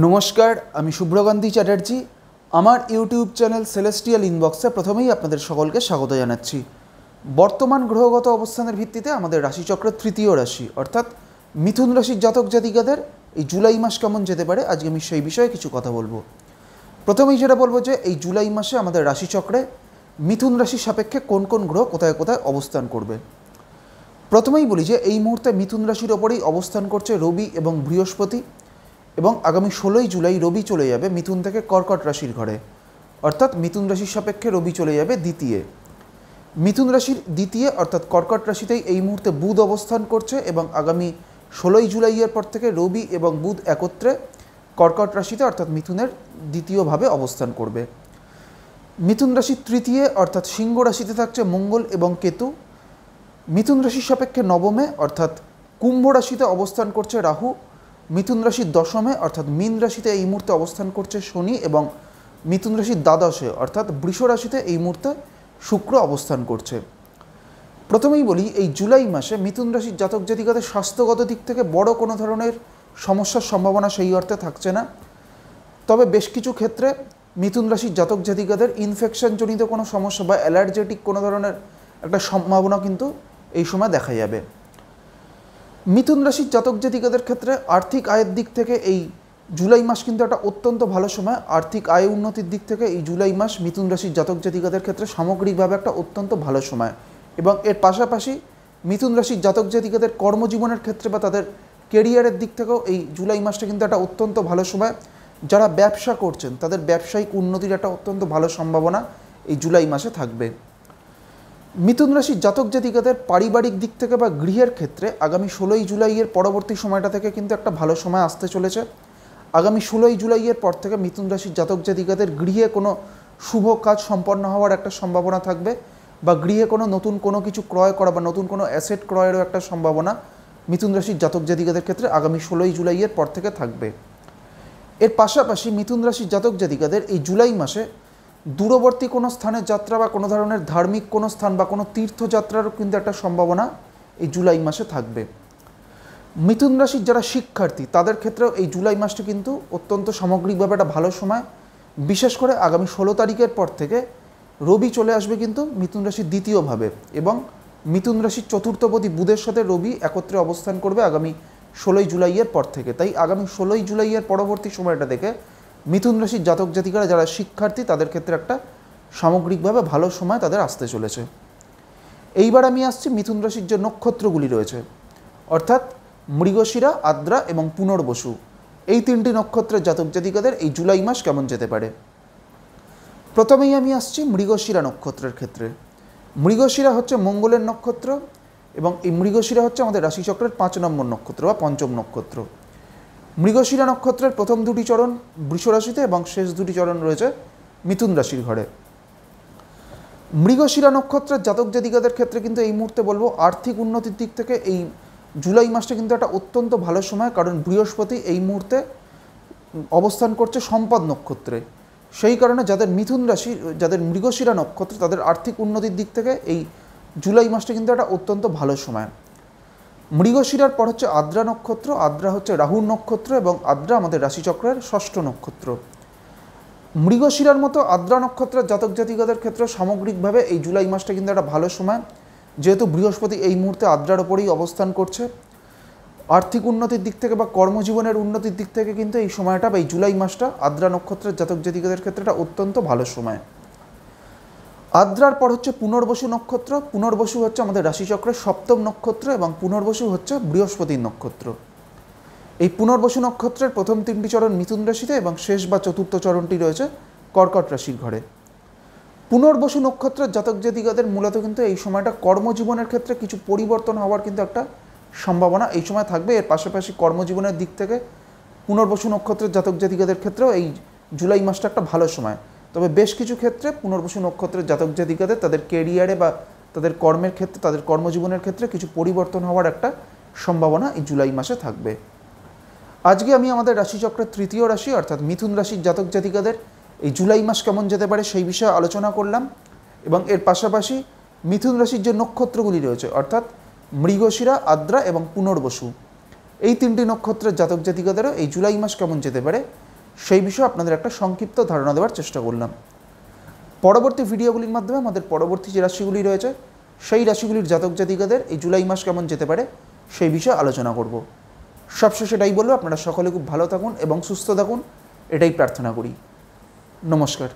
নমস্কার, আমি শুভ্রকান্তি চ্যাটার্জি। আমার ইউটিউব চ্যানেল সেলেস্টিয়াল ইনবক্সে প্রথমেই আপনাদের সকলকে স্বাগত জানাচ্ছি। বর্তমান গ্রহগত অবস্থানের ভিত্তিতে আমাদের রাশিচক্রের তৃতীয় রাশি অর্থাৎ মিথুন রাশির জাতক জাতিকাদের এই জুলাই মাস কেমন যেতে পারে, আজকে আমি সেই বিষয়ে কিছু কথা বলবো। প্রথমেই যেটা বলবো যে এই জুলাই মাসে আমাদের রাশিচক্রে মিথুন রাশির সাপেক্ষে কোন কোন গ্রহ কোথায় কোথায় অবস্থান করবে। প্রথমেই বলি যে এই মুহূর্তে মিথুন রাশির ওপরেই অবস্থান করছে রবি এবং বৃহস্পতি, এবং আগামী 16ই জুলাই রবি চলে যাবে মিথুন থেকে কর্কট রাশির ঘরে, অর্থাৎ মিথুন রাশির সাপেক্ষে রবি চলে যাবে দ্বিতীয়। মিথুন রাশির দ্বিতীয় অর্থাৎ কর্কট রাশিতেই এই মুহূর্তে বুধ অবস্থান করছে, এবং আগামী 16ই জুলাইয়ের পর থেকে রবি এবং বুধ একত্রে কর্কট রাশিতে অর্থাৎ মিথুনের দ্বিতীয়ভাবে অবস্থান করবে। মিথুন রাশির তৃতীয় অর্থাৎ সিংহ রাশিতে থাকছে মঙ্গল এবং কেতু। মিথুন রাশির সাপেক্ষে নবমে অর্থাৎ কুম্ভ রাশিতে অবস্থান করছে রাহু। মিথুন রাশির দশমে অর্থাৎ মীন রাশিতে এই মুহূর্তে অবস্থান করছে শনি, এবং মিথুন রাশির দ্বাদশে অর্থাৎ বৃষ রাশিতে এই মুহূর্তে শুক্র অবস্থান করছে। প্রথমেই বলি এই জুলাই মাসে মিথুন রাশির জাতক জাতিকাদের স্বাস্থ্যগত দিক থেকে বড় কোনো ধরনের সমস্যার সম্ভাবনা সেই অর্থে থাকছে না, তবে বেশ কিছু ক্ষেত্রে মিথুন রাশির জাতক জাতিকাদের ইনফেকশনজনিত কোনো সমস্যা বা অ্যালার্জেটিক কোনো ধরনের একটা সম্ভাবনা কিন্তু এই সময় দেখা যাবে। মিথুন রাশির জাতক জাতিকাদের ক্ষেত্রে আর্থিক আয়ের দিক থেকে এই জুলাই মাস কিন্তু একটা অত্যন্ত ভালো সময়। আর্থিক আয় উন্নতির দিক থেকে এই জুলাই মাস মিথুন রাশির জাতক জাতিকাদের ক্ষেত্রে সামগ্রিকভাবে একটা অত্যন্ত ভালো সময়, এবং এর পাশাপাশি মিথুন রাশির জাতক জাতিকাদের কর্মজীবনের ক্ষেত্রে বা তাদের কেরিয়ারের দিক থেকেও এই জুলাই মাসটা কিন্তু একটা অত্যন্ত ভালো সময়। যারা ব্যবসা করছেন তাদের ব্যবসায়িক উন্নতির একটা অত্যন্ত ভালো সম্ভাবনা এই জুলাই মাসে থাকবে। মিথুন রাশির জাতক জাতিকাদের পারিবারিক দিক থেকে বা গৃহের ক্ষেত্রে আগামী 16ই জুলাইয়ের পরবর্তী সময়টা থেকে কিন্তু একটা ভালো সময় আসতে চলেছে। আগামী 16ই জুলাইয়ের পর থেকে মিথুন রাশির জাতক জাতিকাদের গৃহে কোনো শুভ কাজ সম্পন্ন হওয়ার একটা সম্ভাবনা থাকবে, বা গৃহে কোনো নতুন কোনো কিছু ক্রয় করা বা নতুন কোনো অ্যাসেট ক্রয়েরও একটা সম্ভাবনা মিথুন রাশির জাতক জাতিকাদের ক্ষেত্রে আগামী 16ই জুলাইয়ের পর থেকে থাকবে। এর পাশাপাশি মিথুন রাশির জাতক জাতিকাদের এই জুলাই মাসে দূরবর্তী কোনো স্থানের যাত্রা বা কোনো ধরনের ধার্মিক কোনো স্থান বা কোনো তীর্থযাত্রারও কিন্তু একটা সম্ভাবনা এই জুলাই মাসে থাকবে। মিথুন রাশির যারা শিক্ষার্থী তাদের ক্ষেত্রেও এই জুলাই মাসটা কিন্তু অত্যন্ত সামগ্রিকভাবে একটা ভালো সময়। বিশেষ করে আগামী 16 তারিখের পর থেকে রবি চলে আসবে কিন্তু মিথুন রাশির দ্বিতীয়ভাবে, এবং মিথুন রাশির চতুর্থপতি বুধের সাথে রবি একত্রে অবস্থান করবে আগামী 16ই জুলাইয়ের পর থেকে। তাই আগামী 16ই জুলাইয়ের পরবর্তী সময়টা দেখে মিথুন রাশির জাতক জাতিকারা যারা শিক্ষার্থী তাদের ক্ষেত্রে একটা সামগ্রিকভাবে ভালো সময় তাদের আসতে চলেছে। এইবার আমি আসছি মিথুন রাশির যে নক্ষত্রগুলি রয়েছে অর্থাৎ মৃগশিরা, আদ্রা এবং পুনর্বসু, এই তিনটি নক্ষত্রের জাতক জাতিকাদের এই জুলাই মাস কেমন যেতে পারে। প্রথমেই আমি আসছি মৃগশিরা নক্ষত্রের ক্ষেত্রে। মৃগশিরা হচ্ছে মঙ্গলের নক্ষত্র, এবং এই মৃগশিরা হচ্ছে আমাদের রাশিচক্রের 5 নম্বর নক্ষত্র বা পঞ্চম নক্ষত্র। মৃগশিরা নক্ষত্রের প্রথম দুটি চরণ বৃষ রাশিতে এবং শেষ দুটি চরণ রয়েছে মিথুন রাশির ঘরে। মৃগশিরা নক্ষত্রের জাতক জাতিকাদের ক্ষেত্রে কিন্তু এই মুহূর্তে বলবো আর্থিক উন্নতির দিক থেকে এই জুলাই মাসটা কিন্তু একটা অত্যন্ত ভালো সময়, কারণ বৃহস্পতি এই মুহূর্তে অবস্থান করছে সম্পদ নক্ষত্রে। সেই কারণে যাদের মিথুন রাশি, যাদের মৃগশিরা নক্ষত্র, তাদের আর্থিক উন্নতির দিক থেকে এই জুলাই মাসটা কিন্তু একটা অত্যন্ত ভালো সময়। মৃগশিরার পর হচ্ছে আদ্রা নক্ষত্র। আদ্রা হচ্ছে রাহুর নক্ষত্র, এবং আদ্রা আমাদের রাশিচক্রের 6ষ্ঠ নক্ষত্র। মৃগশিরার মতো আদ্রা নক্ষত্রের জাতক জাতিকাদের ক্ষেত্রে সামগ্রিকভাবে এই জুলাই মাসটা কিন্তু একটা ভালো সময়, যেহেতু বৃহস্পতি এই মুহূর্তে আদ্রার ওপরেই অবস্থান করছে। আর্থিক উন্নতির দিক থেকে বা কর্মজীবনের উন্নতির দিক থেকে কিন্তু এই সময়টা বা এই জুলাই মাসটা আদ্রা নক্ষত্রের জাতক জাতিকাদের ক্ষেত্রে একটা অত্যন্ত ভালো সময়। আদ্রার পর হচ্ছে পুনর্বসু নক্ষত্র। পুনর্বসু হচ্ছে আমাদের রাশিচক্রের 7ম নক্ষত্র, এবং পুনর্বসু হচ্ছে বৃহস্পতির নক্ষত্র। এই পুনর্বসু নক্ষত্রের প্রথম 3টি চরণ মিথুন রাশিতে, এবং শেষ বা চতুর্থ চরণটি রয়েছে কর্কট রাশির ঘরে। পুনর্বসু নক্ষত্রের জাতক জাতিকাদের মূলত কিন্তু এই সময়টা কর্মজীবনের ক্ষেত্রে কিছু পরিবর্তন হওয়ার কিন্তু একটা সম্ভাবনা এই সময় থাকবে। এর পাশাপাশি কর্মজীবনের দিক থেকে পুনর্বসু নক্ষত্রের জাতক জাতিকাদের ক্ষেত্রেও এই জুলাই মাসটা একটা ভালো সময়। তবে বেশ কিছু ক্ষেত্রে পুনর্বসু নক্ষত্রের জাতক জাতিকাদের তাদের কেরিয়ারে বা তাদের কর্মের ক্ষেত্রে, তাদের কর্মজীবনের ক্ষেত্রে কিছু পরিবর্তন হওয়ার একটা সম্ভাবনা এই জুলাই মাসে থাকবে। আজকে আমি আমাদের রাশিচক্রের তৃতীয় রাশি অর্থাৎ মিথুন রাশির জাতক জাতিকাদের এই জুলাই মাস কেমন যেতে পারে সেই বিষয়ে আলোচনা করলাম, এবং এর পাশাপাশি মিথুন রাশির যে নক্ষত্রগুলি রয়েছে অর্থাৎ মৃগশিরা, আদ্রা এবং পুনর্বসু, এই তিনটি নক্ষত্রের জাতক জাতিকাদেরও এই জুলাই মাস কেমন যেতে পারে সেই বিষয়ে আপনাদের একটা সংক্ষিপ্ত ধারণা দেওয়ার চেষ্টা করলাম। পরবর্তী ভিডিওগুলির মাধ্যমে আমাদের পরবর্তী যে রাশিগুলি রয়েছে সেই রাশিগুলির জাতক জাতিকাদের এই জুলাই মাস কেমন যেতে পারে সেই বিষয়ে আলোচনা করব। সবশেষে এটাই বলবো, আপনারা সকলে খুব ভালো থাকুন এবং সুস্থ থাকুন, এটাই প্রার্থনা করি। নমস্কার।